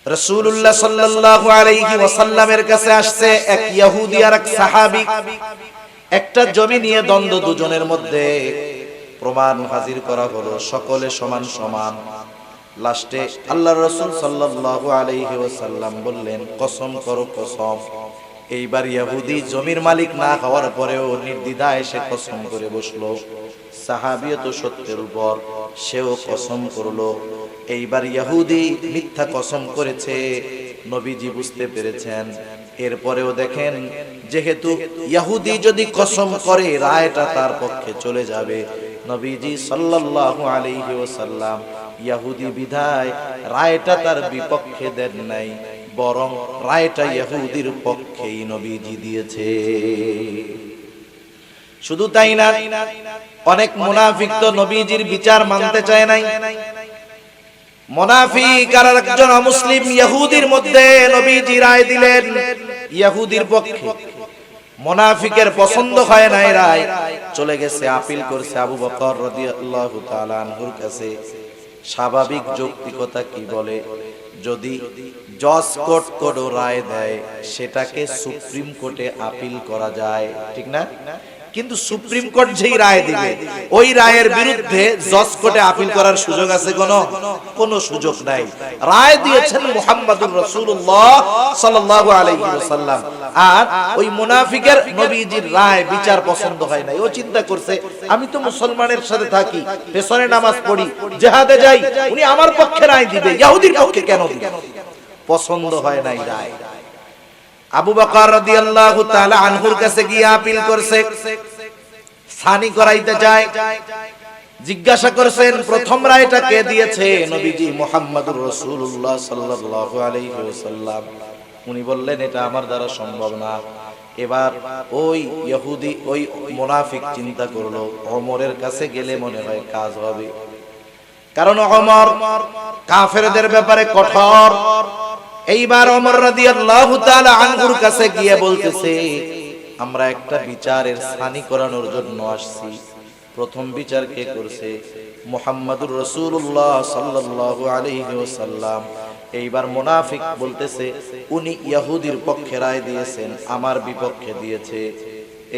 রাসূলুল্লাহ সাল্লাল্লাহু আলাইহি ওয়াসাল্লামের কাছে আসছে এক ইহুদি আর এক সাহাবী। একটা জমি নিয়ে দ্বন্দ্ব দুজনের মধ্যে। প্রমাণ হাজির করা হলো, সকলে সমান সমান। লাস্টে আল্লাহর রাসূল সাল্লাল্লাহু আলাইহি ওয়াসাল্লাম বললেন, কসম করো কসম। এইবার ইহুদি জমির মালিক না হওয়ার পরেও নির্দ্বিধায় সে কসম করে বসলো। সাহাবীও তো সত্যের উপর, সেও কসম করলো। এইবার ইহুদি মিথ্যা কসম করেছে, নবীজি বুঝতে পেরেছেন। এরপরেও দেখেন, যেহেতু ইহুদি যদি কসম করে রায়টা তার পক্ষে চলে যাবে, নবীজি সাল্লাল্লাহু আলাইহি ওয়াসাল্লাম ইহুদি বিধায় রায়টা তার বিপক্ষে দেন নাই, বরং রায়টা ইহুদির পক্ষেই নবীজি দিয়েছে। শুধু তাই না, অনেক মুনাফিক তো নবীজির বিচার মানতে চায় নাই। মুনাফিক আর একজন মুসলিম ইহুদির মধ্যে নবীজি রায় দিলেন ইহুদির পক্ষে। মুনাফিকের পছন্দ হয় নাই রায়, চলে গেছে আপিল করছে আবু বকর রাদিয়াল্লাহু তাআলা আনহুর কাছে। স্বাভাবিক যৌক্তিকতা কি বলে, যদি জজ কোর্ট কোনো রায় দেয় সেটাকে সুপ্রিম কোর্টে আপিল করা যায়, ঠিক না? কিন্তু সুপ্রিম কোর্ট যেই রায় দিবে ওই রায়ের বিরুদ্ধে জজ কোর্টে আপিল করার সুযোগ আছে? কোনো সুযোগ নাই। রায় দিয়েছেন মুহাম্মাদুর রাসূলুল্লাহ সাল্লাল্লাহু আলাইহি ওয়াসাল্লাম, আর ওই মুনাফিকের নবীজির রায় বিচার পছন্দ হয় নাই। ও চিন্তা করছে, আমি তো মুসলমানের সাথে থাকি, পেছনে নামাজ পড়ি, জিহাদে যাই, উনি আমার পক্ষে রায় দিবে, ইহুদির পক্ষে কেন দিবে? পছন্দ হয় নাই রায়। আবু বকর রাদিয়াল্লাহু তাআলা আনহুর কাছে গিয়ে আপিল করছে, সানি করাইতে চায়। জিজ্ঞাসা করেছেন, প্রথম রায়টা কে দিয়েছে? নবীজি মুহাম্মাদুর রাসূলুল্লাহ সাল্লাল্লাহু আলাইহি ওয়াসাল্লাম। উনি বললেন, এটা আমার দ্বারা সম্ভব না। এবার ওই ইহুদি, ওই মুনাফিক চিন্তা করলো, ওমরের কাছে গেলে মনে হয় কাজ হবে, কারণ ওমর কাফেরদের ব্যাপারে কঠোর। এইবার ওমর রাদিয়াল্লাহু তাআলা আনহুর কাছে গিয়ে বলতেছে, আমরা একটা বিচারের সানি করানোর জন্য আসছি। প্রথম বিচার কে করছে? মুহাম্মাদুর রাসূলুল্লাহ সাল্লাল্লাহু আলাইহি ওয়াসাল্লাম। এইবার মুনাফিক বলতেছে, উনি ইহুদির পক্ষে রায় দিয়েছেন, আমার বিপক্ষে দিয়েছে।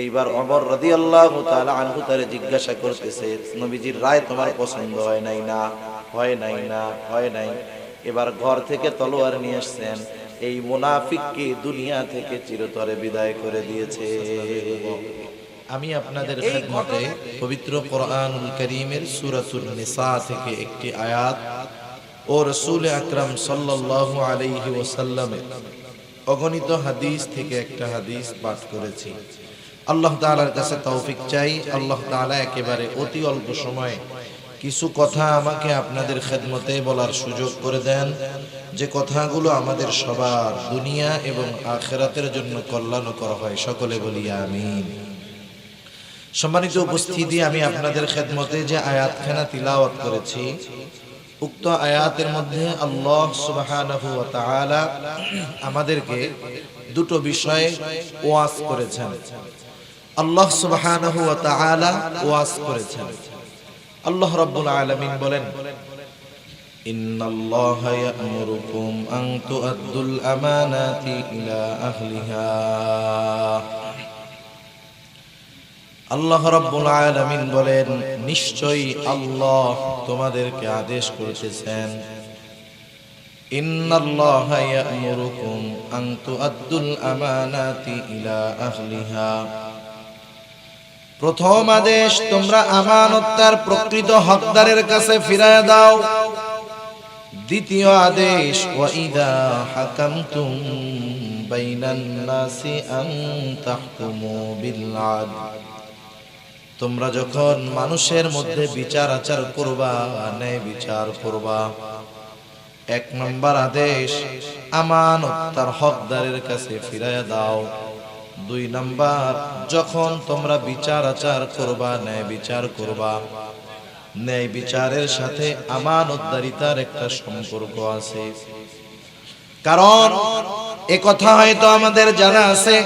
এইবার ওমর রাদিয়াল্লাহু তাআলা আনহু তারে জিজ্ঞাসা করতেছে, নবীজির রায় তোমার পছন্দ হয় নাই না? হয় নাই না? হয় নাই। এবার ঘর থেকে তলোয়ার নিয়ে আসছেন, এই মুনাফিককে দুনিয়া থেকে চিরতরে বিদায় করে দিয়েছে। আমি আপনাদের খেদমতে পবিত্র কোরআনুল কারীমের সূরাতুন নিসা থেকে একটি আয়াত ও রাসূল আকরাম সাল্লাল্লাহু আলাইহি ওয়াসাল্লামের অগণিত হাদিস থেকে একটা হাদিস পাঠ করেছি। আল্লাহ তাআলার কাছে তৌফিক চাই, আল্লাহ তাআলা একেবারে অতি অল্প সময়ে কিছু কথা আমাকে আপনাদের খেদমতে বলার সুযোগ করে দেন, যে কথাগুলো আমাদের সবার দুনিয়া এবং আখিরাতের জন্য কল্যাণকর হয়। সকলে বলি আমিন। সম্মানিত উপস্থিতি, আমি আপনাদের খেদমতে যে আয়াতখানা তিলাওয়াত করেছি, উক্ত আয়াতের মধ্যে আল্লাহ সুবহানাহু ওয়া তাআলা আমাদেরকে দুটো বিষয়ে ওয়াজ করেছেন। আল্লাহ সুবহানাহু ওয়া তাআলা ওয়াজ করেছেন। আল্লাহ রাব্বুল আলামিন বলেন, ইন্নাল্লাহা ইয়া'মুরুকুম আন তু'আদ্দুল আমানাতি ইলা আহলিহা। আল্লাহ রাব্বুল আলামিন বলেন, নিশ্চয়ই আল্লাহ তোমাদেরকে আদেশ করেছেন, ইন্নাল্লাহা ইয়া'মুরুকুম আন তু'আদ্দুল আমানাতি ইলা আহলিহা। প্রথম আদেশ, তোমরা আমানত তার প্রকৃত হকদারের কাছে ফিরায় দাও। দ্বিতীয় আদেশ, ওয়া ইযা হাকামতুম বাইনান নাসি আন তাহকুমু বিল আদল। তোমরা যখন মানুষের মধ্যে বিচার আচার করবা, ন্যায় বিচার করবা। এক নম্বর আদেশ, আমানত তার হকদারের কাছে ফিরায় দাও। দুই নাম্বার, যখন তোমরা বিচার আচার করবা, ন্যায় বিচার করবা, ন্যায় বিচারের সাথে আমানতদারিতার একটা সম্পর্ক আছে। কারণ এ কথা হয়তো আমাদের জানা আছে,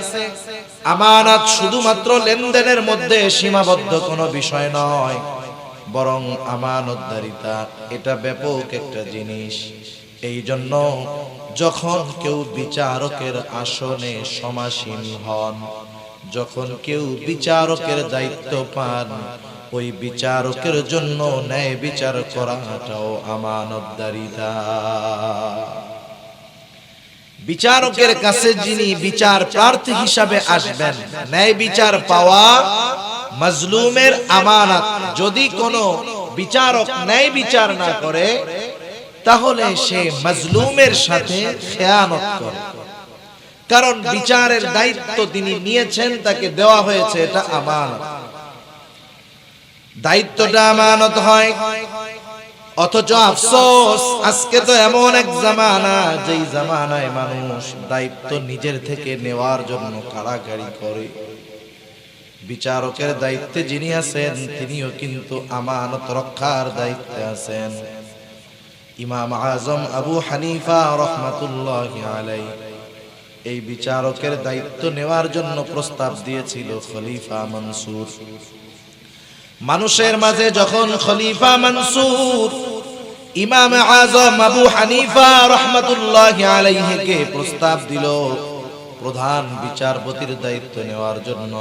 আমানত শুধুমাত্র লেনদেনের মধ্যে সীমাবদ্ধ কোনো বিষয় নয়, বরং আমানতদারিতা এটা ব্যাপক একটা জিনিস। এই জন্য যখন কেউ বিচারকের আসনে সমাসীন হন, যখন কেউ বিচারকের দায়িত্ব পান, ওই বিচারকের জন্য ন্যায় বিচার করাটাও আমানতদারিতা। বিচারকের কাছে যিনি বিচার প্রার্থী হিসাবে আসবেন, ন্যায় বিচার পাওয়া মাজলুমের আমানত। যদি কোনো বিচারক ন্যায় বিচার না করে, তাহলে সে মাজলুমের সাথে খেয়ানত করে। কারণ বিচারের দায়িত্ব তিনি নিয়েছেন, তাকে দেওয়া হয়েছে, এটা আমানত। দায়িত্বটা আমানত হয়। অথচ আফসোস, আজকে তো এমন এক জামানা, যেই জামানায় মানুষ দায়িত্ব নিজের থেকে নেওয়ার জন্য কাড়াকাড়ি করে। বিচারকের দায়িত্বে যিনি আছেন, তিনিও কিন্তু আমানত রক্ষার দায়িত্বে আছেন। ইমাম আজম আবু হানিফা রাহমাতুল্লাহি আলাইহি এই বিচারকের দায়িত্ব নেওয়ার জন্য প্রস্তাব দিয়েছিল খলিফা মনসুর। মানুষের মাঝে যখন খলিফা মনসুর ইমাম আজম আবু হানিফা রাহমাতুল্লাহি আলাইহিকে প্রস্তাব দিল প্রধান বিচারপতির দায়িত্ব নেওয়ার জন্য,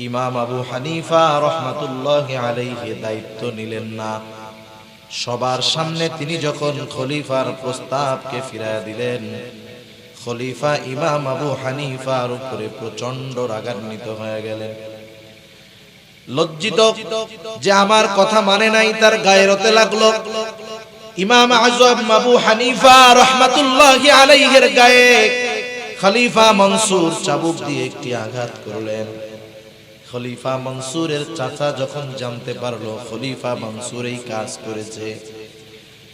ইমাম আবু হানিফা রাহমাতুল্লাহি আলাইহি দায়িত্ব নিলেন না। সবার সামনে তিনি যখন খলিফার প্রস্তাবকে ফিরাইয়া দিলেন, খলিফা ইমাম আবু হানিফার উপরে প্রচন্ড রাগান্বিত হয়ে গেলেন। লজ্জিত যে আমার কথা মানে নাই, তার গায়রতে লাগলো। ইমাম আজম আবু হানিফা রাহমাতুল্লাহি আলাইহির গায়ে খলিফা মনসুর চাবুক দিয়ে একটি আঘাত করলেন। খলিফা মনসুরের চাচা যখন জানতে পারলো খলিফা মনসুর এই কাজ করেছে,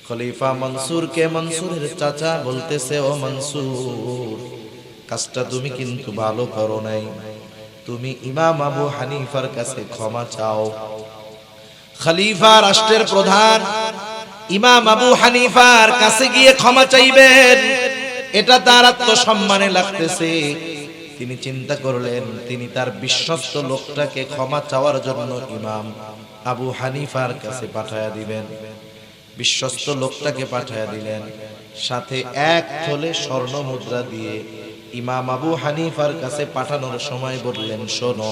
খলিফা মনসুরকে মনসুরের চাচা বলতেছে, ও মনসুর, কাজটা তুমি কিন্তু ভালো করো নাই, তুমি ইমাম আবু হানিফার কাছে ক্ষমা চাও। খলিফা রাষ্ট্রের প্রধান ইমাম আবু হানিফার কাছে গিয়ে ক্ষমা চাইবেন, এটা তার আত্মসম্মানে লাগতেছে। তিনি চিন্তা করলেন, তিনি তার বিশ্বস্ত লোকটাকে ক্ষমা চাওয়ার জন্য ইমাম আবু হানিফার কাছে পাঠায়া দিবেন। বিশ্বস্ত লোকটাকে পাঠায়া দিলেন, সাথে এক থলে স্বর্ণ মুদ্রা দিয়ে ইমাম আবু হানিফার কাছে পাঠানোর সময় বললেন, শোনো,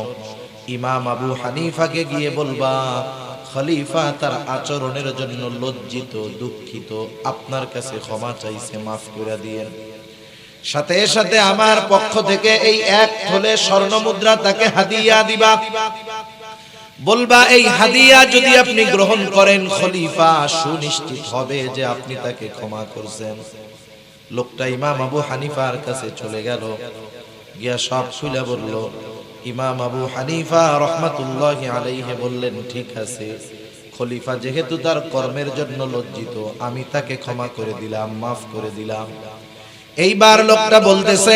ইমাম আবু হানিফাকে গিয়ে বলবা খলিফা তার আচরণের জন্য লজ্জিত, দুঃখিত, আপনার কাছে ক্ষমা চাইছে, মাফ করে দিয়েন। সাথে সাথে আমার পক্ষ থেকে এই এক থলে স্বর্ণ মুদ্রা তাকে হাদিয়া দিবা। বলবা এই হাদিয়া যদি আপনি গ্রহণ করেন, খলিফা সুনিশ্চিত হবে যে আপনি তাকে ক্ষমা করছেন। লোকটা ইমাম আবু হানিফার কাছে চলে গেল, গিয়া সব খুলে বলল। ইমাম আবু হানিফা রাহমাতুল্লাহি আলাইহি বললেন, ঠিক আছে, খলিফা যেহেতু তার কর্মের জন্য লজ্জিত, আমি তাকে ক্ষমা করে দিলাম, মাফ করে দিলাম। এইবার লোকটা বলতেছে,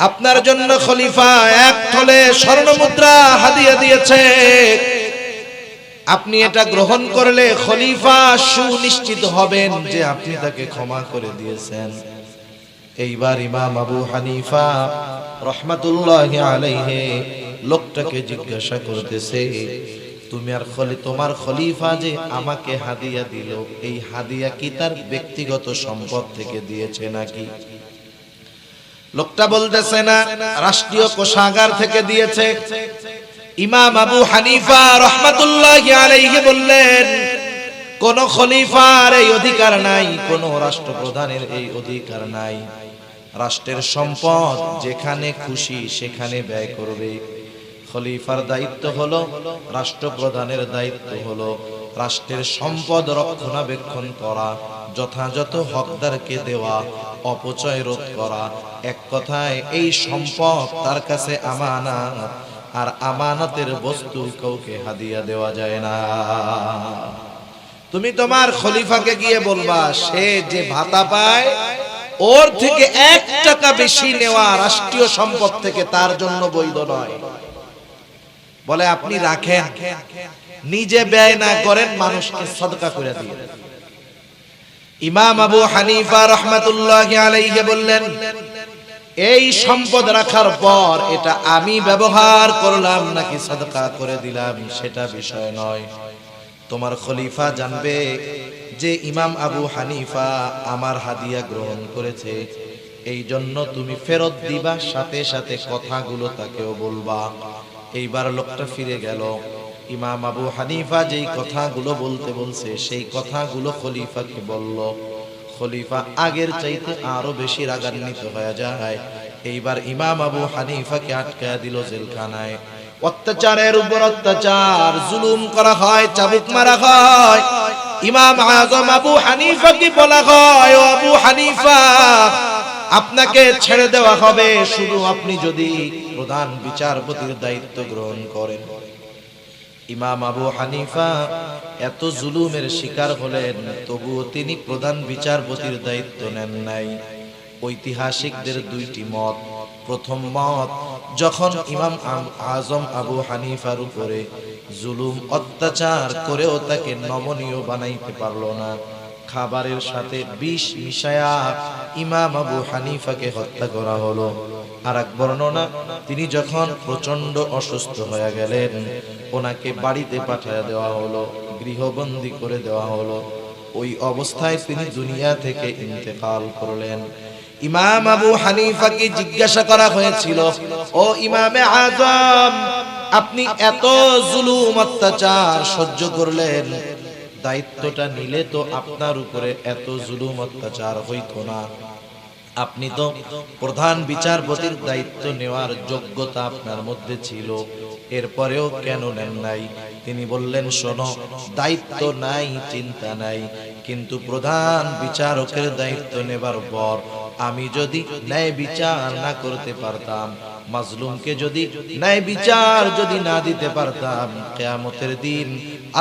আপনার জন্য খলিফা এক থলে স্বর্ণ মুদ্রা হাদিয়া দিয়েছে, আপনি এটা গ্রহণ করলে খলিফা সুনিশ্চিত হবেন যে আপনি তাকে ক্ষমা করে দিয়েছেন। এইবার ইমাম আবু হানিফা রাহমাতুল্লাহি আলাইহি লোকটাকে জিজ্ঞাসা করতেছে, তুমি আর তোমার খলিফা যে আমাকে হাদিয়া দিল, এই হাদিয়া কি তার ব্যক্তিগত সম্পদ থেকে দিয়েছে নাকি? লোকটা বলতেছে, না, রাষ্ট্রীয় কোষাগার থেকে দিয়েছে। ইমাম আবু হানিফা রাহমাতুল্লাহি আলাইহি বললেন, কোন খলিফার এই অধিকার নাই, কোন রাষ্ট্রপ্রধানের এই অধিকার নাই। রাষ্ট্রের সম্পদ যেখানে খুশি সেখানে ব্যয় করবে। খলিফার দায়িত্ব হলো, রাষ্ট্রপ্রধানের দায়িত্ব হলো রাষ্ট্রের সম্পদ রক্ষণাবেক্ষণ করা, যথাযথ হকদারকে দেওয়া, অপচয় রোধ করা। এক কথায় এই সম্পদ তার কাছে আমানত, আর আমানতের বস্তু কাউকে হাদিয়া দেওয়া যায় না। তুমি তোমার খলিফাকে গিয়ে বলবা, সে যে ভাতা পায় ওর থেকে 1 টাকা বেশি নেওয়া রাষ্ট্রীয় সম্পদ থেকে তার জন্য বৈধ নয়। বলে আপনি রাখেন, নিজে ব্যয় না করেন, মানুষকে সদকা করে দিন। ইমাম আবু হানিফা রাহমাতুল্লাহি আলাইহি বললেন, এই সম্পদ রাখার পর এটা আমি ব্যবহার করলাম নাকি সদকা করে দিলাম সেটা বিষয় নয়। তোমার খলিফা জানবে যে ইমাম আবু হানিফা আমার হাদিয়া গ্রহণ করেছে, এই জন্য তুমি ফেরত দিবা, সাথে সাথে কথাগুলো তাকেও বলবা। এইবার লোকটা ফিরে গেল। ইমাম আবু হানিফা যেই কথাগুলো বলতে বলছে সেই কথাগুলো খলিফাকে বলল। খলিফা আগের চাইতে আরো বেশি রাগান্বিত হয়ে যায়। এইবার ইমাম আবু হানিফাকে আটকায় দিল জেলখানায়। অত্যাচারের উপর অত্যাচার, জুলুম করা হয়, চাবুক মারা হয়। ইমাম আজম আবু হানিফাকে বলা হয়, ও আবু হানিফা, আপনাকে ছেড়ে দেওয়া হবে শুধু আপনি যদি প্রধান বিচারপতির দায়িত্ব গ্রহণ করেন। ইমাম আবু হানিফা এত জুলুমের শিকার হলেন, তবুও তিনি প্রধান বিচারপতির দায়িত্ব নেন নাই। ঐতিহাসিকদের দুইটি মত। প্রথম মত, যখন ইমাম আজম আবু হানিফার উপরে জুলুম অত্যাচার করেও তাকে নমনীয় বানাইতে পারলো না, খাবারের সাথে বিষ মিশায়া ইমাম আবু হানিফাকে হত্যা করা হলো। আর এক বর্ণনা, তিনি যখন প্রচন্ড অসুস্থ হয়ে গেলেন, ওনাকে বাড়িতে পাঠিয়ে দেওয়া হলো, গৃহবন্দী করে দেওয়া হলো। ওই অবস্থায় তিনি দুনিয়া থেকে ইন্তেকাল করলেন। ইমাম আবু হানিফাকে জিজ্ঞাসা করা হয়েছিল, ও ইমামে আজম, আপনি এত জুলুম অত্যাচার সহ্য করলেন, দায়িত্বটা নিলে তো আপনার উপরে এত জুলুম অত্যাচার হইতো না। আপনি তো প্রধান বিচারপতির দায়িত্ব নেওয়ার যোগ্যতা আপনার মধ্যে ছিল, এরপরেও কেন নেন নাই? তিনি বললেন, শোনো, দায়িত্ব নাই চিন্তা নাই, কিন্তু প্রধান বিচারকের দায়িত্ব নেবার পর আমি যদি ন্যায় বিচার না করতে পারতাম, মাজলুমকে যদি ন্যায় বিচার যদি না দিতে পারতাম, কিয়ামতের দিন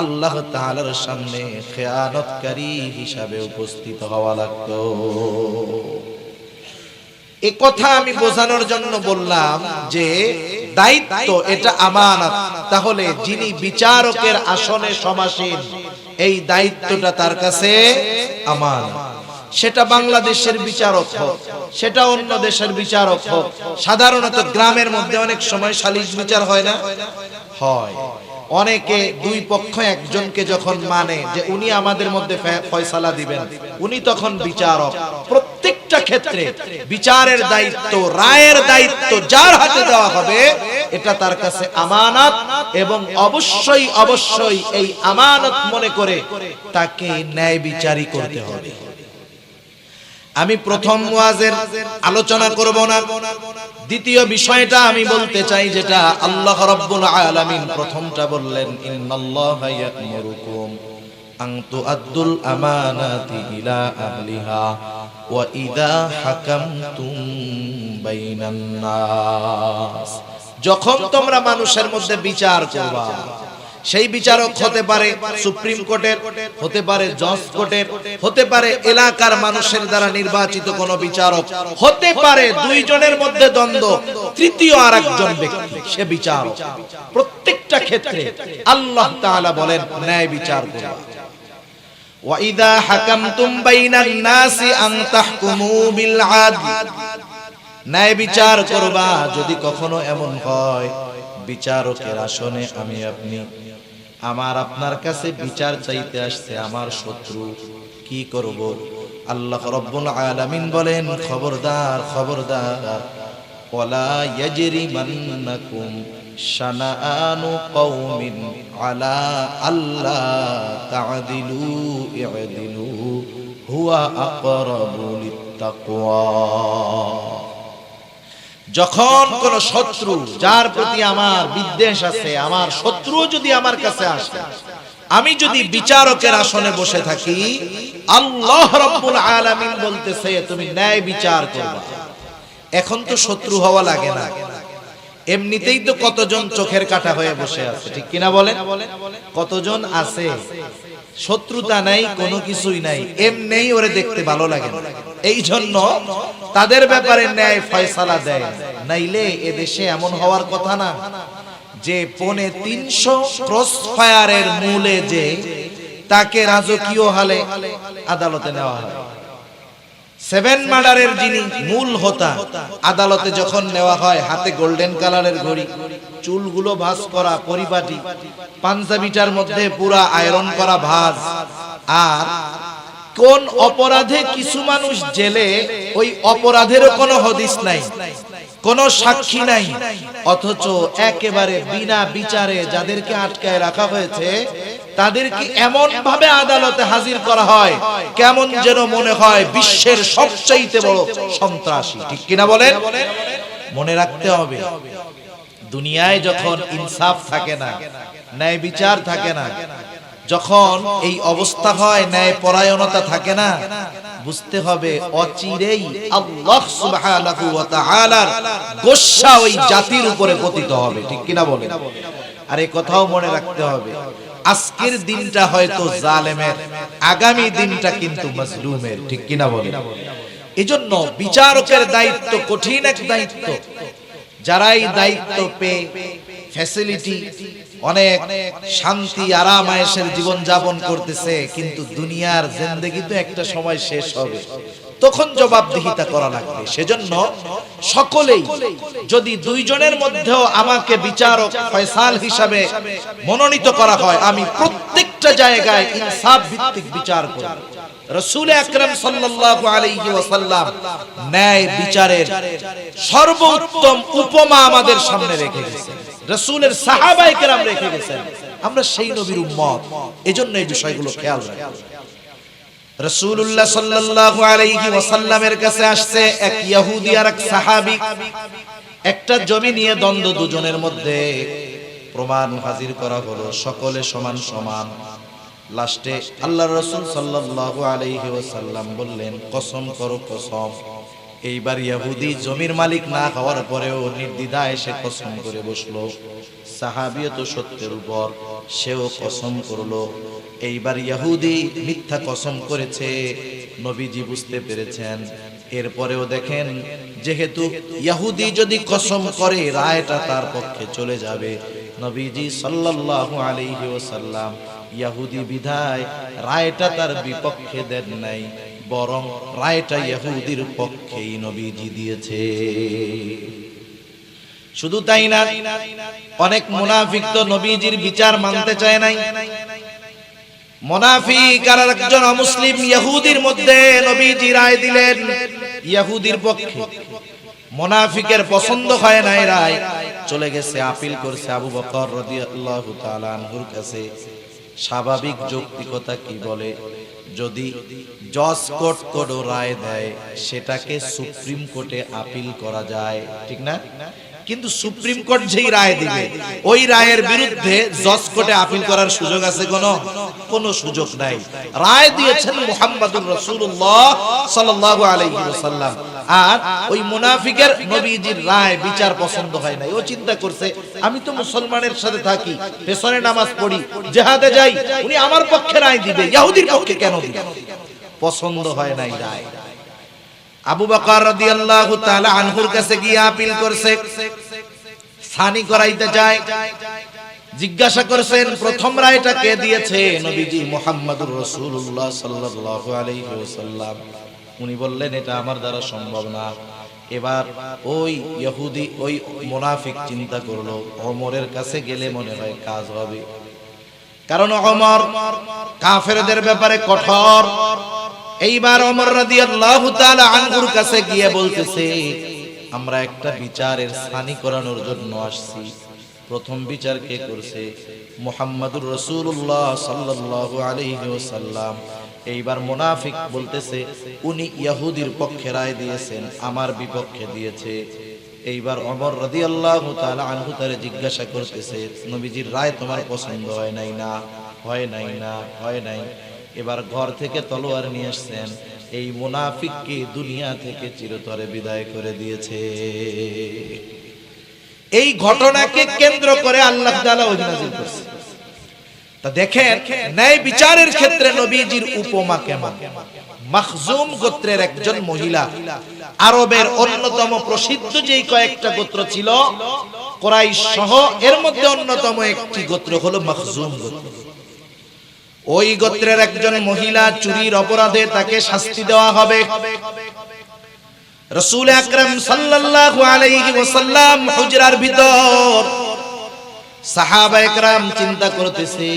আল্লাহ তাআলার সামনে খেয়ানতকারী হিসাবে উপস্থিত হওয়া লাগতো। এই কথা আমি বোঝানোর জন্য বললাম যে দায়িত্ব এটা আমানত। তাহলে যিনি বিচারকের আসনে সমাসীন, এই দায়িত্বটা তার কাছে আমানত। সেটা বাংলাদেশের বিচারক হোক, সেটা অন্য দেশের বিচারক হোক। সাধারণত গ্রামের মধ্যে অনেক সময় সালিশ বিচার হয় না? হয়। অনেকে দুই পক্ষ একজনকে যখন মানে যে উনি আমাদের মধ্যে ফয়সালা দিবেন, উনি তখন বিচারক। প্রত্যেকটা ক্ষেত্রে বিচারের দায়িত্ব, রায়ের দায়িত্ব যার হাতে দেওয়া হবে, এটা তার কাছে আমানত, এবং অবশ্যই অবশ্যই এই আমানত মনে করে তাকে ন্যায় বিচারই করতে হবে। আমি প্রথম ওয়াজের আলোচনা করব না, দ্বিতীয় বিষয়টা আমি বলতে চাই, যেটা আল্লাহ রাব্বুল আলামিন প্রথমটা বললেন, ইন্নাল্লাহা ইয়া'মুরুকুম আন তুআদ্দুল আমানাতি ইলা আহলিহা ওয়া ইযা হাকামতুম বাইনান নাস। যখন তোমরা মানুষের মধ্যে বিচার করবা, সেই বিচারক হতে পারে সুপ্রিম কোর্টের, হতে পারে জজ কোর্টের, হতে পারে এলাকার মানুষের দ্বারা নির্বাচিত কোন বিচারক, হতে পারে দুইজনের মধ্যে দ্বন্দ্ব, তৃতীয় আরেকজন ব্যক্তি, সে বিচারক। প্রত্যেকটা ক্ষেত্রে আল্লাহ তাআলা বলেন ন্যায় বিচার করবা। ওয়া ইযা হাকামতুম বাইনান নাসি আন তাহকুমু বিল আদল, ন্যায় বিচার করবা। যদি কখনো এমন হয় বিচারকের আসনে আমি আপনি, আমার আপনার কাছে বিচার চাইতে আসছে আমার শত্রু, কি করব? আল্লাহ রাব্বুল আলামিন বলেন, খবরদার খবরদার, ওয়ালা ইয়াজরিমান্নাকুম শানাআনু কওমিন আলা আল্লা তা'দিলু ই'দিলু হুয়া আকরাবু লিত্তাকওয়া। যখন কোন শত্রু, যার প্রতি আমার বিদ্বেষ আছে, আমার শত্রু যদি আমার কাছে আসে, আমি যদি বিচারকের আসনে বসে থাকি, আল্লাহ রাব্বুল আলামিন বলতেছে তুমি ন্যায় বিচার করবা। এখন তো শত্রু হওয়া লাগে না, এমনিতেই তো কতজন চোখের কাটা হয়ে বসে আছে, ঠিক কিনা বলেন? কতজন আছে শত্রুতা নাই, কোনো কিছুই নাই, এমনিই ওরে দেখতে ভালো লাগে না, এই জন্য তাদের ব্যাপারে ন্যায় ফয়সালা দেয়। নাইলে এদেশে এমন হওয়ার কথা না যে 350 ক্রস ফায়ারের মূলে যে তাকে রাজকীয় হালে আদালতে নেওয়া হয়। 7 মার্ডারের যিনি মূল হোতা, আদালতে যখন নেওয়া হয়, হাতে গোল্ডেন কালারের ঘড়ি, চুলগুলো ভাঁজ করা, পরিপাটি, পাঞ্জাবিটার মধ্যে পুরা আয়রন করা ভাঁজ, আর কোন অপরাধে কিছু মানুষ জেলে, ওই অপরাধেরও কোনো হদিস নাই, কোনো সাক্ষী নাই, অথচ একেবারে বিনা বিচারে যাদেরকে আটকায় রাখা হয়েছে তাদেরকে এমন ভাবে আদালতে হাজির করা হয় কেমন যেন মনে হয় বিশ্বের সবচাইতে বড় সন্ত্রাসী। ঠিক কিনা বলেন? মনে রাখতে হবে, দুনিয়ায় যখন ইনসাফ থাকে না, ন্যায় বিচার থাকে না, যখন এই অবস্থা হয়, ন্যায় পরায়ণতা থাকে না, বুঝতে হবে অচিরেই আল্লাহ সুবহানাহু ওয়া তাআলার গোসা ওই জাতির উপরে পতিত হবে। ঠিক কিনা বলেন? আর এই কথাও মনে রাখতে হবে, আজকের দিনটা হয়তো জালেমের, আগামী দিনটা কিন্তু মাজলুমের। ঠিক কিনা বলেন? এজন্য বিচারকের দায়িত্ব কঠিন এক দায়িত্ব। যারা এই দায়িত্ব পেয়ে ফ্যাসিলিটি, অনেক শান্তি আরাম আয়েশের জীবন যাপন করতেছে, কিন্তু দুনিয়ার জিন্দেগি তো একটা সময় শেষ হবে, তখন জবাবদিহিতা করা লাগবে। সেজন্য সকলেই যদি দুইজনের মধ্যেও আমাকে বিচারক ফয়সাল হিসাবে মনোনীত করা হয়, আমি প্রত্যেকটা জায়গায় ইনসাফ ভিত্তিক বিচার করব। রাসূল আকরাম সাল্লাল্লাহু আলাইহি ওয়াসাল্লাম ন্যায় বিচারের সর্বোত্তম উপমা আমাদের সামনে রেখে গেছেন, রাসূলের সাহাবায়ে কেরাম রেখে গেছেন। আমরা সেই নবীর উম্মত, এজন্য এই বিষয়গুলো খেয়াল রাখব। রাসূলুল্লাহ সাল্লাল্লাহু আলাইহি ওয়াসাল্লামের কাছে আসছে এক ইহুদি আর এক সাহাবী, একটা জমি নিয়ে দ্বন্দ্ব দুজনের মধ্যে। প্রমাণ হাজির করা হলো, সকলে সমান সমান। লাস্টে আল্লাহর রাসূল সাল্লাল্লাহু আলাইহি ওয়াসাল্লাম বললেন, কসম করো কসম। এইবার ইহুদি জমির মালিক না হওয়ার পরেও নির্দ্বিধায় সে কসম করে বসলো। সাহাবীও তো সত্যের উপর, সেও কসম করলো। এইবার ইহুদি মিথ্যা কসম করেছে, নবীজি বুঝতে পেরেছেন। এরপরেও দেখেন, যেহেতু ইহুদি যদি কসম করে রায়টা তার পক্ষে চলে যাবে, নবীজি সাল্লাল্লাহু আলাইহি ওয়াসাল্লাম ইহুদি বিধায় রায়টা তার বিপক্ষে দেন নাই, বরং রায়টা ইহুদির পক্ষেই নবীজি দিয়েছে। শুধু তাই না, অনেক মুনাফিক তো নবীজির বিচার মানতে চায় নাই। মুনাফিক আর একজন অমুসলিম ইহুদির মধ্যে নবীজি রায় দিলেন ইহুদির পক্ষে। মুনাফিকের পছন্দ হয় নাই রায়, চলে গেছে আপিল করছে আবু বকর রাদিয়াল্লাহু তাআলা আনহুর কাছে। স্বাভাবিক যৌক্তিকতা কি বলে, যদি জজ কোর্ট কোনো রায় দেয় সেটাকে সুপ্রিম কোর্টে আপিল করা যায়, ঠিক না? কিন্তু সুপ্রিম কোর্ট যেই রায় দিবে, ওই রায়ের বিরুদ্ধে জজ কোর্টে আপিল করার সুযোগ আছে? কোনো সুযোগ নাই। রায় দিয়েছেন মুহাম্মাদুর রাসূলুল্লাহ সাল্লাল্লাহু আলাইহি ওয়াসাল্লাম। আর ওই মুনাফিকের নবীজির রায় বিচার পছন্দ হয় নাই। ও চিন্তা করছে, আমি তো মুসলমানের সাথে থাকি, পেছনে নামাজ পড়ি, জিহাদে যাই, উনি আমার পক্ষে রায় দিবে, ইহুদির পক্ষে কেন দিবে? পছন্দ হয় নাই রায়। আবু বকর রাদিয়াল্লাহু তাআলা আনহুর কাছে গিয়ে আপিল করছে, সানি করাইতে যায়। জিজ্ঞাসা করেছেন, প্রথম রায়টা কে দিয়েছে? নবীজি মুহাম্মাদুর রাসূলুল্লাহ সাল্লাল্লাহু আলাইহি ওয়াসাল্লাম। উনি বললেন, এটা আমার দ্বারা সম্ভব না। এবার ওই ইহুদি, ওই মুনাফিক চিন্তা করলো, ওমরের কাছে গেলে মনে হয় কাজ হবে, কারণ ওমর কাফেরদের ব্যাপারে কঠোর। এইবার ওমর রাদিয়াল্লাহু তাআলা আনহুর কাছে গিয়ে বলতেছে, আমরা একটা বিচারের সানি করানোর জন্য আসছি। প্রথম বিচার কে করছে? মুহাম্মাদুর রাসূলুল্লাহ সাল্লাল্লাহু আলাইহি ওয়াসাল্লাম। এইবার মুনাফিক বলতেছে, উনি ইহুদির পক্ষে রায় দিয়েছেন, আমার বিপক্ষে দিয়েছে। এইবার ওমর রাদিয়াল্লাহু তাআলা আনহু তারে জিজ্ঞাসা করতেছে, নবীজির রায় তোমার পছন্দ হয় নাই না? হয় নাই না? হয় নাই। এবার ঘর থেকে তলোয়ার নিয়ে আসছেন, এই মুনাফিককে দুনিয়া থেকে চিরতরে বিদায় করে দিয়েছে। এই ঘটনাকে কেন্দ্র করে আল্লাহ তাআলা ওহী নাযিল করেছে। তা দেখেন, ন্যায় বিচারের ক্ষেত্রে নবীজির উপমা কেমন। মাখজুম গোত্রের একজন মহিলা, আরবের অন্যতম প্রসিদ্ধ যেই কয়েকটা গোত্র ছিল কুরাইশ সহ, এর মধ্যে অন্যতম একটি গোত্র হলো মাখজুম গোত্র। ওই গোত্রের একজন মহিলা চুরির অপরাধে তাকে শাস্তি দেওয়া হবে। রাসূল আকরাম সাল্লাল্লাহু আলাইহি ওয়াসাল্লাম হুজরার ভিতর সাহাবায়ে কেরাম চিন্তা করতেছে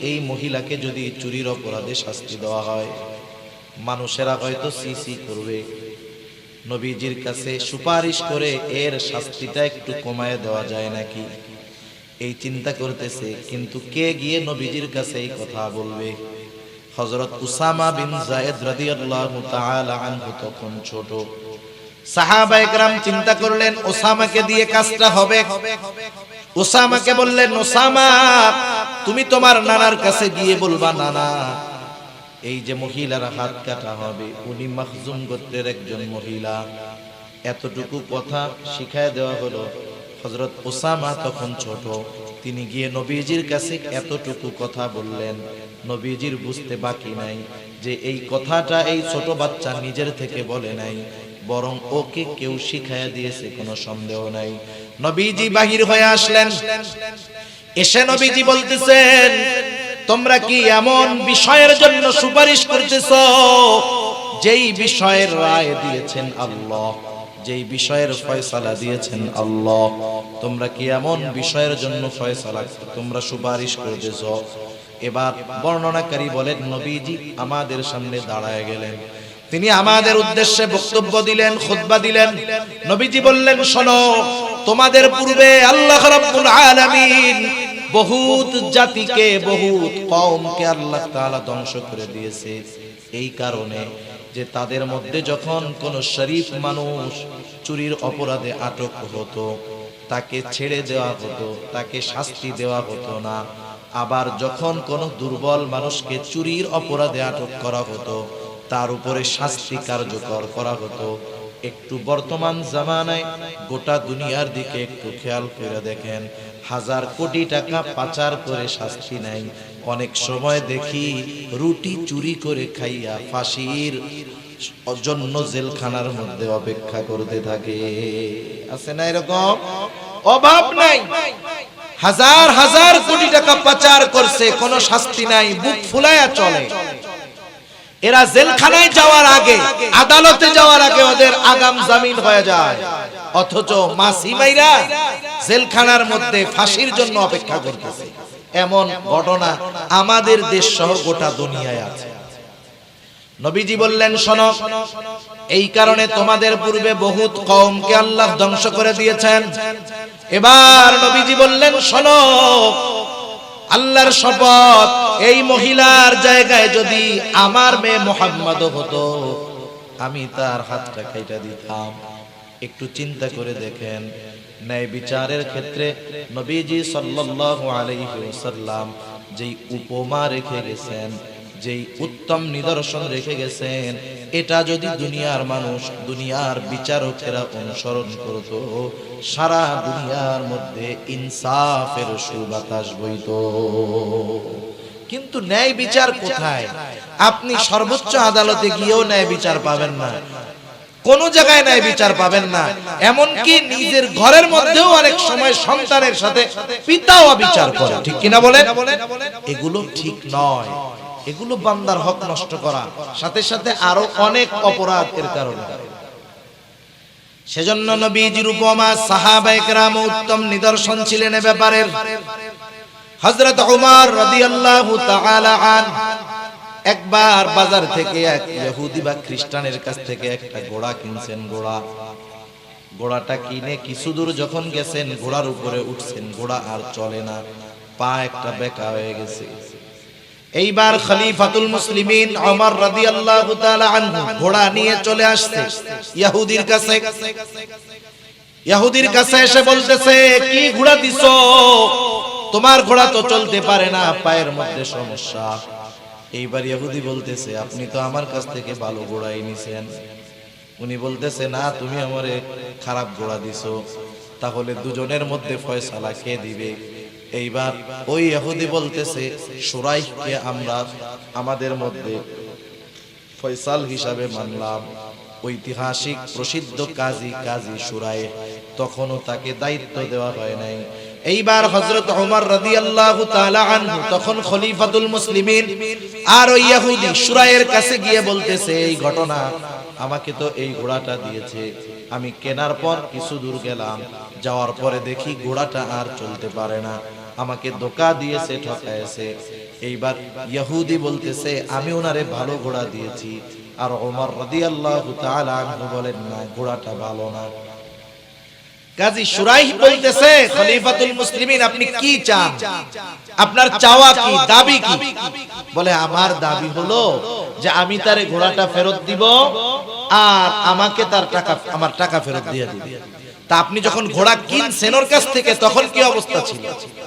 এই মহিলাকে যদি চুরির অপরাধে শাস্তি দেওয়া হয় মানুষেরা হয়তো সিসি করবে, নবীজির কাছে সুপারিশ করে এর শাস্তিটা একটু কমায় দেওয়া যায় নাকি, এই চিন্তা করতেছে। কিন্তু কে গিয়ে নবীজির কাছে এই কথা বলবে? হযরত উসামা বিন যায়েদ রাদিয়াল্লাহু তাআলা আনহু তখন ছোট। সাহাবায়ে কেরাম চিন্তা করলেন ওসামাকে দিয়ে কাজটা হবে। ওসামাকে বললেন, ওসামা তুমি তোমার নানার কাছে গিয়ে বলবা, নানা এই যে মহিলার হাত কাটা হবে উনি মাখজুম গোত্রের একজন মহিলা। এতটুকু কথা শিখায় দেওয়া হলো। হযরত ওসামা তখন ছোট, তিনি গিয়ে নবীজির কাছে এতটুকু কথা বললেন। নবীজির বুঝতে বাকি নাই যে এই কথাটা এই ছোট বাচ্চা নিজের থেকে বলে নাই, বরং ওকে কেউ শিখায়া দিয়েছে, কোনো সন্দেহ নাই। নবীজি বাহির হয়ে আসলেন, এসে নবীজি বলতেছেন, তোমরা কি এমন বিষয়ের জন্য সুপারিশ করতেছো যেই বিষয়ের রায় দিয়েছেন আল্লাহ, যেই বিষয়ের ফয়সালা দিয়েছেন আল্লাহ, তোমরা কি এমন বিষয়ের জন্য ফয়সালা তোমরা সুপারিশ করতেছো? এবার বর্ণনাকারী বলেন, নবীজি আমাদের সামনে দাঁড়ায় গেলেন, তিনি আমাদের উদ্দেশ্যে বক্তব্য দিলেন, খুতবা দিলেন। নবীজি বললেন, শোনো, তোমাদের পূর্বে আল্লাহ রাব্বুল আলামিন বহুত জাতিকে, বহুত কওমকে আল্লাহ তাআলা ধ্বংস করে দিয়েছে এই কারণে যে তাদের মধ্যে যখন কোন শরীফ মানুষ চুরির অপরাধে আটক হতো তাকে ছেড়ে দেওয়া হতো, তাকে শাস্তি দেওয়া হতো না। আবার যখন কোন দুর্বল মানুষকে চুরির অপরাধে আটক করা হতো তার উপরে শাস্তি কার্যকর করা হতো। একটু বর্তমান জামানায় গোটা দুনিয়ার দিকে একটু খেয়াল করে দেখেন, হাজার কোটি টাকা পাচার করে শাস্তি নাই, অনেক সময় দেখি রুটি চুরি করে খাইয়া ফাঁসির জন্য জেলখানার মধ্যে অপেক্ষা করতে থাকে। আছে না এরকম? অভাব নাই, হাজার হাজার কোটি টাকা পাচার করছে, কোনো শাস্তি নাই, বুক ফুলায়া চলে। এরা জেলখানায় যাওয়ার আগে, আদালতে যাওয়ার আগে ওদের আগাম জামিন হয়ে যায়, অথচ মাসি মাইরা জেলখানার মধ্যে ফাঁসির জন্য অপেক্ষা করতেছে। এমন ঘটনা আমাদের দেশ সহ গোটা দুনিয়ায় আছে। নবীজি বললেন, শোনো, এই কারণে তোমাদের পূর্বে বহুত কওমকে আল্লাহ ধ্বংস করে দিয়েছেন। এবার নবীজি বললেন, শোনো, আল্লাহর শপথ, এই মহিলার জায়গায় যদি আমার মেয়ে মুহাম্মদ হতো আমি তার হাতটা কেটে দিতাম। একটু চিন্তা করে দেখেন, ন্যায় বিচারের ক্ষেত্রে নবীজি সাল্লাল্লাহু আলাইহি ওয়াসাল্লাম যেই উপমা রেখে গেছেন, যেই উত্তম নিদর্শন রেখে গেছেন, এটা যদি দুনিয়ার মানুষ, দুনিয়ার বিচারকেরা অনুসরণ করত, সারা দুনিয়ার মধ্যে ইনসাফের সুবাতাস বইত। কিন্তু ন্যায় বিচার কোথায়? আপনি সর্বোচ্চ আদালতে গিয়েও ন্যায় বিচার পাবেন না, কোন জায়গায় ন্যায় বিচার পাবেন না। এমনকি নিজের ঘরের মধ্যেও অনেক সময় সন্তানের সাথে পিতাও বিচার করে, ঠিক কিনা বলেন? এগুলো ঠিক নয়, এগুলো বান্দার হক নষ্ট করা, সাথে সাথে আরো অনেক অপরাধ এর কারণে। সেজন্য নবীজির উপমা সাহাবায়ে কেরাম উত্তম নিদর্শন ছিলেন এ ব্যাপারের। হযরত ওমর রাদিয়াল্লাহু তাআলা আনহু একবার বাজার থেকে এক ইহুদি বা খ্রিস্টানের কাছ থেকে একটা ঘোড়া কিনছেন। ঘোড়াটা কিনে কিছু দূর যখন গেছেন, ঘোড়ার উপরে উঠছেন, ঘোড়া আর চলে না, পা একটা বেঁকা হয়ে গেছে। এইবার খলিফাতুল মুসলিমিন ওমর রাদিয়াল্লাহু তাআলা আনহু ঘোড়া নিয়ে চলে আসছে ইহুদির কাছে। ইহুদির কাছে এসে বলতেছে, কি ঘোড়া দিছো? তোমার ঘোড়া তো চলতে পারে না, পায়ের মধ্যে সমস্যা। এইবার ইহুদি বলতেছে, আপনি তো আমার কাছ থেকে ভালো ঘোড়াই নিছেন। উনি বলতেছে, না, তুমি আমারে খারাপ ঘোড়া দিছো। তাহলে দুজনের মধ্যে ফয়সালা কে দিবে? এইবার ওই ইহুদি বলতেছে, শুরাইহকে আমরা আমাদের মধ্যে ফয়সাল হিসাবে মানলাম। ঐতিহাসিক প্রসিদ্ধ কাজী শুরাইহ, তখনও তাকে দায়িত্ব দেওয়া হয় নাই। এইবার হযরত ওমর রাদিয়াল্লাহু তাআলা আনহু তখন খলিফাতুল মুসলিমিন, আর ওই ইহুদি শুরাইয়ের কাছে গিয়ে বলতেছে, এই ঘটনা, আমাকে তো এই ঘোড়াটা দিয়েছে, আমি কেনার পর কিছু দূর গেলাম, যাওয়ার পরে দেখি ঘোড়াটা আর চলতে পারে না। আমাকে ধোঁকা দিয়েছে, ঠকাইছে। এইবার ইহুদি বলতেছে আমি ওনারে ভালো ঘোড়া দিয়েছি, আর ওমর রাদিয়াল্লাহু তাআলা আনহু বলেন না, ঘোড়াটা ভালো না। গাজী শুরাইহ বলতেছে খলিফাতুল মুসলিমিন আপনি কি চান, আপনার চাওয়া কি, দাবি কি? বলে আমার দাবি হলো যে আমি তারে ঘোড়াটা ফেরত দিব, আর আমাকে তার টাকা, আমার টাকা ফেরত দিয়ে দিবে। তা আপনি যখন ঘোড়া কিনছেন ওর কাছ থেকে তখন কি অবস্থা ছিল?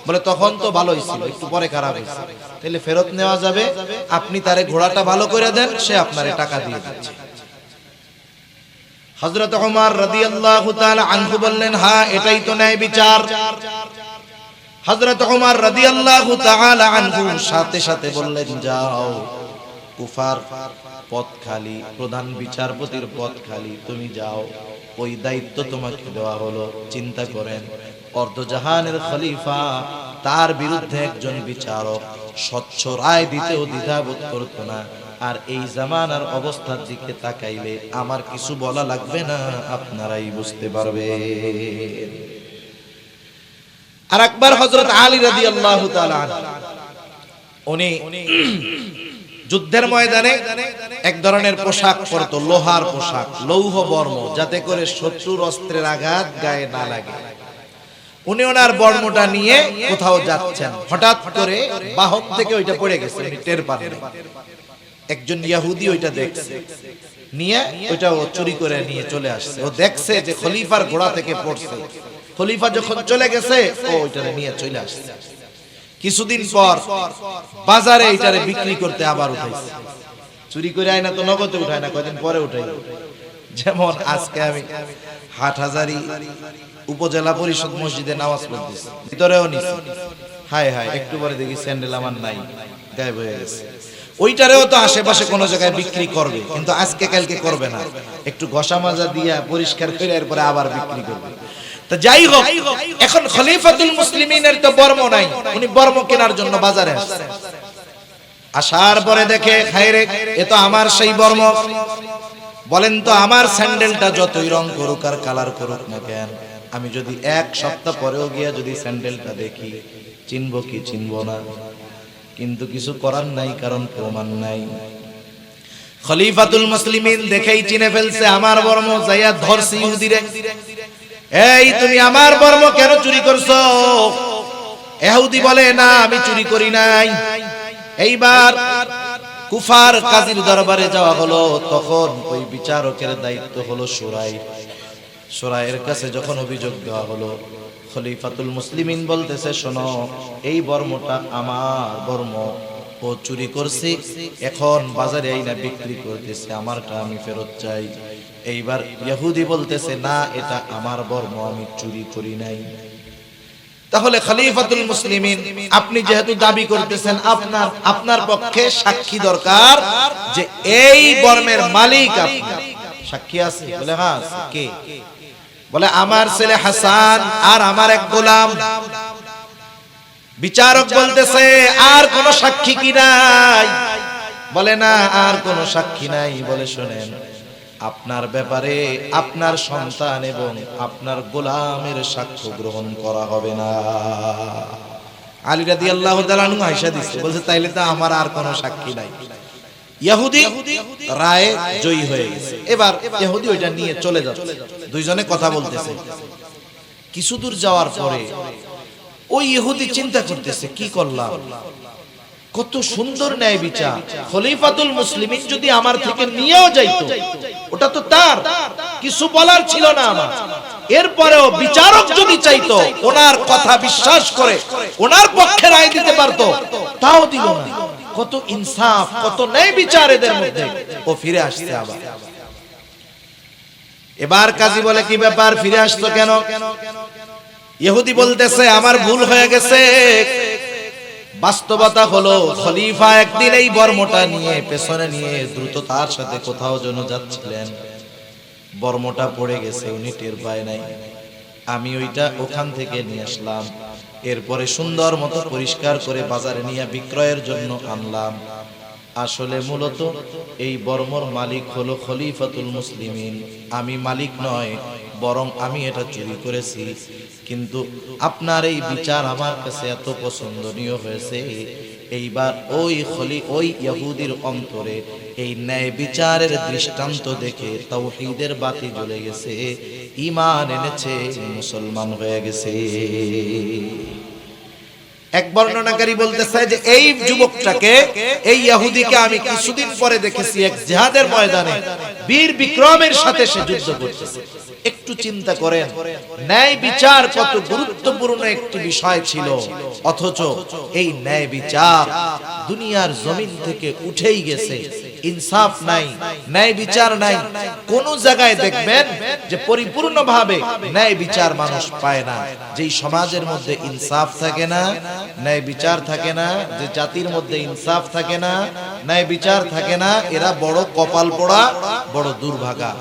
বলে তখন তো ভালোই ছিল, একটু পরে খারাপ হয়েছে। তাহলে ফেরত নেওয়া যাবে, আপনি তারে ঘোড়াটা ভালো করে দেন, সে আপনারে টাকা দিয়ে দিচ্ছে। হযরত ওমর রাদিয়াল্লাহু তাআলা আনহু বললেন হ্যাঁ এটাই তো ন্যায় বিচার। হযরত ওমর রাদিয়াল্লাহু তাআলা আনহু সাথে সাথে বললেন যাও, কুফার পথ খালি, প্রধান বিচারপতির পথ খালি, তুমি যাও, ওই দায়িত্ব তোমাকে দেওয়া হলো। চিন্তা করেন, অর্ধজাহানের খলিফা, তার বিরুদ্ধে একজন বিচারক স্বচ্ছ রায় দিতেও দ্বিধাবোধ করতো না। আর এই জামানার অবস্থার দিকে তাকাইলে আমার কিছু বলা লাগবে না, আপনারাই বুঝতে পারবেন। আর একবার হযরত আলী রাদিয়াল্লাহু তাআলা আনহু উনি যুদ্ধের ময়দানে এক ধরনের পোশাক পরতো, লোহার পোশাক, লৌহ বর্ম, যাতে করে শত্রুর অস্ত্রের আঘাত গায়ে না লাগে। উনি ওনার বর্মটা নিয়ে কোথাও যাচ্ছেন, হঠাৎ করে বাহন থেকে ওইটা পড়ে গেছে, উনি টের পান না। একজন ইহুদি ওইটা দেখছে, নিয়ে ওইটা ও চুরি করে নিয়ে চলে আসছে। ও দেখছে যে খলিফার ঘোড়া থেকে পড়ছে, খলিফা যখন চলে গেছে ও ওইটা নিয়ে চলে আসছে। কিছুদিন পর বাজারে এইটারে বিক্রি করতে আবার উঠাইছে। চুরি করে আয় না তো নগদে উঠায় না, কয়দিন পরে উঠাই। যেমন আজকে আমি হাটহাজারী উপজেলা পরিষদ মসজিদে নামাজ পড়তেছি, ভিতরেও নিছি, হায় হায় একটু পরে দেখি স্যান্ডেল আমার নাই, গায়েব হয়ে গেছে। ওইটারেও তো আশেপাশে কোনো জায়গায় বিক্রি করবে, কিন্তু আজকে কালকে করবে না, একটু ঘষা মাজা দিয়া পরিষ্কার করে এরপরে আবার বিক্রি করবে। তা যাই হোক, এখন খলিফাতুল মুসলিমিনের তো বর্ম নাই, উনি বর্ম কেনার জন্য বাজারে আসছে। আসার পরে দেখে খায়রে এ তো আমার সেই বর্ম। বলেন তো আমার স্যান্ডেলটা যতই রং করুক আর কালার করুক না কেন, আমি যদি এক সপ্তাহ পরেও গিয়া যদি স্যান্ডেলটা দেখি, চিনবো কি চিনবো না? কিন্তু কিছু করার নাই, কারণ প্রমাণ নাই। খলিফাতুল মুসলিমিন দেখেই চিনে ফেলছে আমার বর্ম, যাইয়া ধরছে ইহুদিরে, এই তুমি আমার বর্ম কেন চুরি করছো? ইহুদি বলে না আমি চুরি করি নাই। এইবার কুফার কাজীর দরবারে যাওয়া হলো, তখন ওই বিচারকের দায়িত্ব হলো শুরাইহ। শুরাইহের কাছে যখন অভিযোগ দেওয়া হলো, খলিফাতুল মুসলিমিন বলতেছে শোনো, এই বর্মটা আমার বর্ম, ও চুরি করছে, এখন বাজারে আইনা বিক্রি করতেছে, আমারটা আমি ফেরত চাই। এইবার ইহুদি বলতেছে না এটা আমার বর্ম, আমি চুরি করি নাই। তাহলে খলিফাতুল মুসলিমিন আপনি যেহেতু দাবি করতেছেন, আপনার পক্ষে সাক্ষী দরকার যে এই বর্মের মালিক আপনি। সাক্ষী আছে? বলে হ্যাঁ। কে? বলে আমার ছেলে হাসান আর আমার এক গোলাম। বিচারক বলতেছে আর কোন সাক্ষী কি নাই? বলে না আর কোন সাক্ষী নাই। বলে শোনেন, আপনার ব্যাপারে আপনার সন্তান এবং আপনার গোলামের সাক্ষ্য গ্রহণ করা হবে না। আলী রাদিয়াল্লাহু তাআলা আনহু আয়েশা দিচ্ছে, বলছে তাইলে তো আমার আর কোনো সাক্ষী নাই। ইহুদি রায়ে জয়ী হয়ে গেছে। এবার ইহুদি ওইটা নিয়ে চলে যাচ্ছে, দুইজনে কথা বলতেছে। কিছু দূর যাওয়ার পরে ওই ইহুদি চিন্তা করতেছে কি করলাম, কত সুন্দর ন্যায় বিচার, খলিফাতুল মুসলিমিন যদি আমার থেকে নিয়েও যাইতো, ওটা তো তার, কিছু বলার ছিল না আমার। এরপরেও বিচারক যদি চাইতো, ওনার কথা বিশ্বাস করে ওনার পক্ষে রায় দিতে পারতো, তাও দিল না। কত ইনসাফ, কত ন্যায় বিচার এদের মধ্যে। ও ফিরে আসছে আবার। এবার কাজী বলে কি ব্যাপার, ফিরে আসতো কেন? ইহুদি বলতেছে আমার ভুল হয়ে গেছে। বাস্তবতা হলো খলিফা একদিন এই বর্মটা নিয়ে পেছনে নিয়ে দ্রুততার সাথে কোথাও যেন যাচ্ছিলেন, বর্মটা পড়ে গেছে, উনি টের পায় নাই। আমি ওইটা ওখান থেকে নিয়ে আসলাম, এরপরে সুন্দর মতো পরিষ্কার করে বাজারে নিয়ে বিক্রয়ের জন্য আনলাম। আসলে মূলত এই বর্মর মালিক হলো খলিফাতুল মুসলিমিন, আমি মালিক নয়, বরং আমি এটা চুরি করেছি, কিন্তু আপনার এই বিচার আমার কাছে এত পছন্দনীয় হয়েছে, এইবার ওই ইহুদির অন্তরে এই ন্যায় বিচারের দৃষ্টান্ত দেখে তাওহীদের বাতি জ্বলে গেছে, ঈমান এনেছে, মুসলমান হয়ে গেছে। এক বর্ণনাকারী বলতেছে যে এই যুবকটাকে, এই ইহুদিকে আমি কিছুদিন পরে দেখেছি এক জিহাদের ময়দানে বীর বিক্রমের সাথে সে যুদ্ধ করতেছে। একটু চিন্তা করেন, ন্যায় বিচার কত গুরুত্বপূর্ণ একটি বিষয় ছিল, অথচ এই ন্যায় বিচার দুনিয়ার জমিন থেকে উঠেই গেছে। ইনসাফ নাই, ন্যায় বিচার নাই। কোন জায়গায় দেখবেন যে পরিপূর্ণভাবে ন্যায় বিচার মানুষ পায় না। যেই সমাজের মধ্যে ইনসাফ থাকে না, ন্যায় বিচার থাকে না, যে জাতির মধ্যে ইনসাফ থাকে না, ন্যায় বিচার থাকে না, এরা বড় কপাল পোড়া, বড় দুর্ভাগা।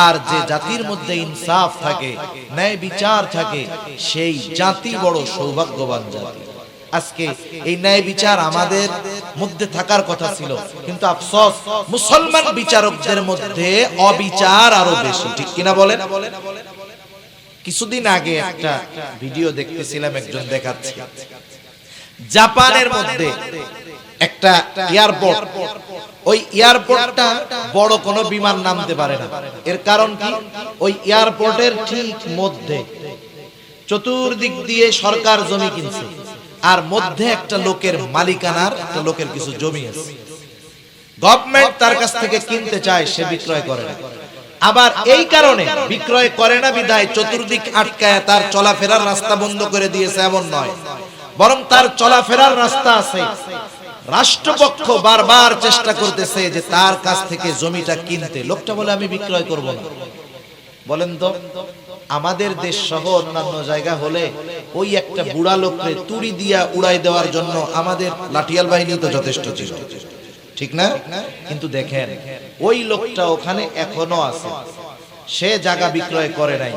আর যে জাতির মধ্যে ইনসাফ থাকে, ন্যায় বিচার থাকে, সেই জাতি বড় সৌভাগ্যবান জাতি। আজকে এই ন্যায় বিচার আমাদের মধ্যে থাকার কথা ছিল, কিন্তু আফসোস মুসলমান বিচারকদের মধ্যে অবিচার আরো বেশি। ঠিক কিনা বলেন? কিছুদিন আগে একটা ভিডিও দেখতেছিলাম, একজন দেখাচ্ছে জাপানের মধ্যে একটা এয়ারপোর্ট, ওই এয়ারপোর্টটা বড় কোনো বিমান নামতে পারে না। এর কারণ কি? ওই এয়ারপোর্টের ঠিক মধ্যে চতুর্দিক দিয়ে সরকার জমি কিনছে, আর মধ্যে একটা লোকের মালিকানার, একটা লোকের কিছু জমি আছে। গভর্নমেন্ট তার কাছ থেকে কিনতে চায়, সে বিক্রয় করে না। আবার এই কারণে বিক্রয় করে না বিধায় চতুর্দিক আটকায় তার চলাফেরার রাস্তা বন্ধ করে দিয়েছে, এমন নয়, বরং তার চলাফেরার রাস্তা আছে। রাষ্ট্রপক্ষ বারবার চেষ্টা করতেছে যে তার কাছ থেকে জমিটা কিনতে। লোকটা বলে আমি বিক্রয় করব না। বলেন তো, আমাদের দেশ সহ অন্যান্য জায়গা হলে ওই একটা বুড়া লোককে তুড়ি দিয়া উড়াই দেওয়ার জন্য আমাদের লাঠিয়াল বাহিনী তো যথেষ্ট ছিল, ঠিক না? কিন্তু দেখেন ওই লোকটা ওখানে এখনো আছে, সে জায়গা বিক্রয় করে নাই।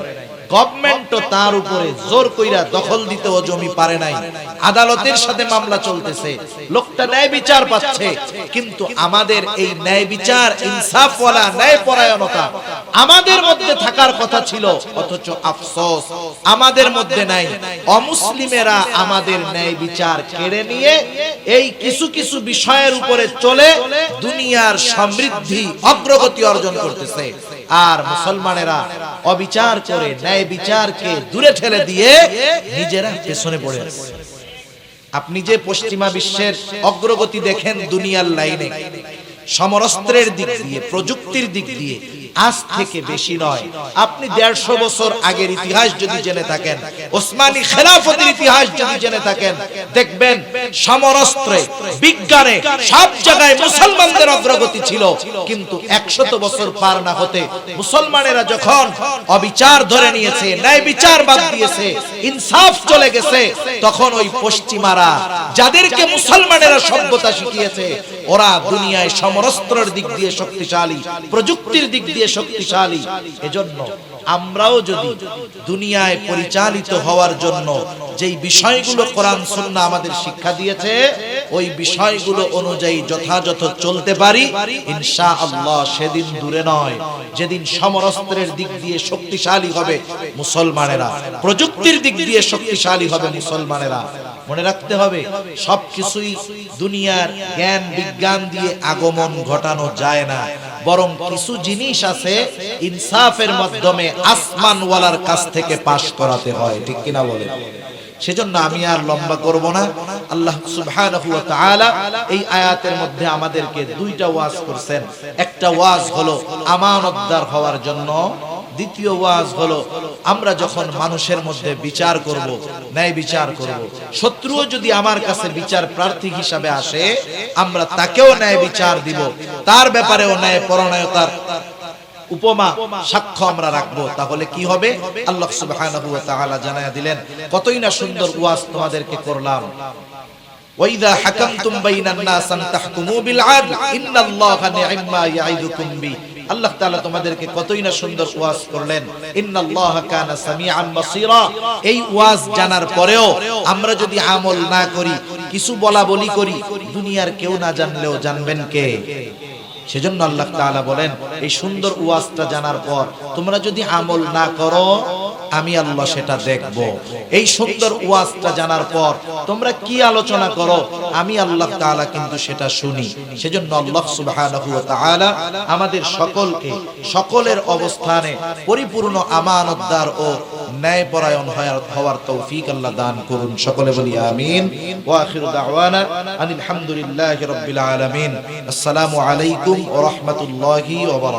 গভর্নমেন্টও তার উপরে জোর কইরা দখল দিতে ও জমি পারে নাই। আদালতের সাথে মামলা চলতেছে, লোকটা ন্যায় বিচার পাচ্ছে। কিন্তু আমাদের এই ন্যায় বিচার, ইনসাফওয়ালা ন্যায় পরায়ণতা আমাদের মধ্যে থাকার কথা ছিল, অথচ আফসোস আমাদের মধ্যে নাই। অমুসলিমেরা আমাদের ন্যায় বিচার কেড়ে নিয়ে এই কিছু কিছু বিষয়ের উপরে চলে দুনিয়ার সমৃদ্ধি, অগ্রগতি অর্জন করতেছে। আর মুসলমানেরা অবিচার করে ন্যায় বিচারকে দূরে ঠেলে দিয়ে নিজেরা পেছনে পড়ে আছে। আপনি যে পশ্চিমা বিশ্বের অগ্রগতি দেখেন দুনিয়ার লাইনে, সমরাস্ত্রের দিক দিয়ে, প্রযুক্তির দিক দিয়ে আজ থেকে বেশি নয়, আপনি 150 বছর আগের ইতিহাস যদি জেনে থাকেন, ওসমানী খেলাফতের ইতিহাস যদি জেনে থাকেন, দেখবেন সমরাস্ত্রে, বিজ্ঞানে সব জায়গায় মুসলমানদের অগ্রগতি ছিল। কিন্তু 100 বছর পার না হতে মুসলমানেরা যখন অবিচার ধরে নিয়েছে, ন্যায় বিচার বাদ দিয়েছে, ইনসাফ চলে গেছে, তখন ওই পশ্চিমারা যাদেরকে মুসলমানেরা সভ্যতা শিখিয়েছে, ওরা দুনিয়ায় সমরাস্ত্রের দিক দিয়ে শক্তিশালী, প্রযুক্তির দিক দিয়ে শক্তিশালী। এজন্য আমরাও যদি দুনিয়ায় পরিচালিত হওয়ার জন্য যেই বিষয়গুলো কোরআন সুন্নাহ আমাদের শিক্ষা দিয়েছে, ওই বিষয়গুলো অনুযায়ী যথাযথ চলতে পারি, ইনশাআল্লাহ সেদিন দূরে নয় যেদিন সমরাস্ত্রের দিক দিয়ে শক্তিশালী হবে মুসলমানেরা, প্রযুক্তির দিক দিয়ে শক্তিশালী হবে মুসলমানেরা। মনে রাখতে হবে, সবকিছুই দুনিয়ার জ্ঞান বিজ্ঞান দিয়ে আগমন ঘটানো যায় না, বরং কিছু জিনিস আছে ইনসাফের মাধ্যমে আসমানওয়ালার কাছ থেকে পাশ করাতে হয়। ঠিক কিনা বলেন? সেজন্য আমি আর লম্বা করব না। আল্লাহ সুবহানাহু ওয়া তাআলা এই আয়াতের মধ্যে আমাদেরকে দুইটা ওয়াজ করছেন। একটা ওয়াজ হলো আমানতদার হওয়ার জন্য, দ্বিতীয় ওয়াজ হলো আমরা যখন মানুষের মধ্যে বিচার করব, ন্যায় বিচার করব, শত্রুও যদি আমার কাছে বিচার প্রার্থী হিসাবে আসে, আমরা তাকেও ন্যায় বিচার দিব, তার ব্যাপারেও ন্যায় পরায়ণতার উপমা সাক্ষ্য আমরা রাখবো। তাহলে কি হবে? আল্লাহ সুবহানাহু ওয়া তাআলা জানায়া দিলেন। কতই না সুন্দর ওয়াজ তোমাদেরকে করলাম। ওয়াইদা হাকামতুম বাইনান নাস আন তাহকুমু বিল আদল ইন্নাল্লাহা নি'মা ইয়াইদুকুম বি। আল্লাহ তাআলা তোমাদেরকে কতই না সুন্দর ওয়াজ করলেন, ইন্নাল্লাহা কানা সামিআন বাসীরা। এই ওয়াজ জানার পরেও আমরা যদি আমল না করি, কিছু বলা বলি করি, দুনিয়ার কেউ না জানলেও জানবেন কে? সেজন্য আল্লাহ তাআলা বলেন এই সুন্দর ওয়াজটা জানার পর তোমরা যদি আমল না করো আমি আল্লাহ সেটা দেখব। এই সুন্দর ওয়াজটা জানার পর তোমরা কি আলোচনা করো আমি আল্লাহ তাআলা কিন্তু সেটা শুনি। সেজন্য আল্লাহ সুবহানাহু ওয়া তাআলা আমাদের সকলকে সকলের অবস্থানে পরিপূর্ণ আমানতদার ও ন্যায়পরায়ণ হওয়ার তৌফিক আল্লাহ দান করুন। সকলে বলি আমিন। ওয়া আখিরু দাওয়ানা আলহামদুলিল্লাহি রাব্বিল আলামিন। আসসালামু আলাইকুম ওয়া রাহমাতুল্লাহি ওয়া বারাকাতুহু।